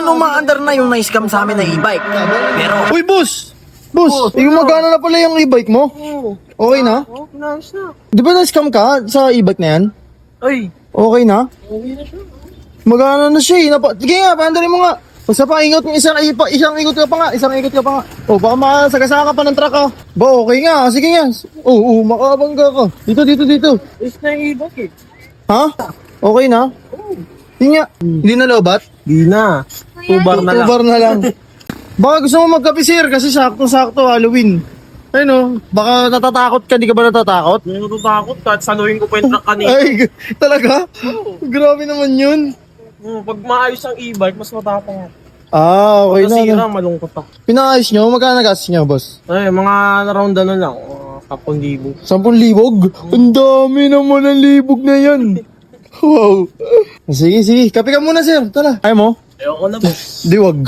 ngayon umaandar na yung na-scam sa amin na e-bike. Pero, Uy, boss! Boss, magana na pala yung e-bike mo? Okay na? Nice na. Di ba na-scam ka sa e-bike na yan? Ay, Okay na? okay na siya. Magana na siya eh. Sige nga, paandarin mo nga. Basta pa, ingot ng isang ikot ka pa nga. O, baka makasagasaka ka pa ng truck ka. Ba, okay nga. Sige nga. Oo, makabangga ka. Dito. Is na yung ibak eh. Ha? Okay na? Hindi nga. Hindi na lobat? Di na. Tubar na lang. Tubar na lang. Baka gusto mo magkape, sir, kasi sakto-sakto Halloween. Ayun o, baka natatakot ka, di ka ba natatakot? Hindi ko natatakot kahit saluhin ko pa yung truck kanina. Ay, talaga? Grabe naman yun. Pag maayos ang e-bike, mas matapang ako. Ah, okay Pag na. nasira, malungkot ako. Pinaayos nyo? Magkano nagastos nyo, boss? Ay, mga naround na lang. 10,000. 10,000? Ang dami naman ang libog na yan. Wow. Sige. Kape ka muna, sir. Tara. Ayaw mo? Ayoko na boss. Di wag.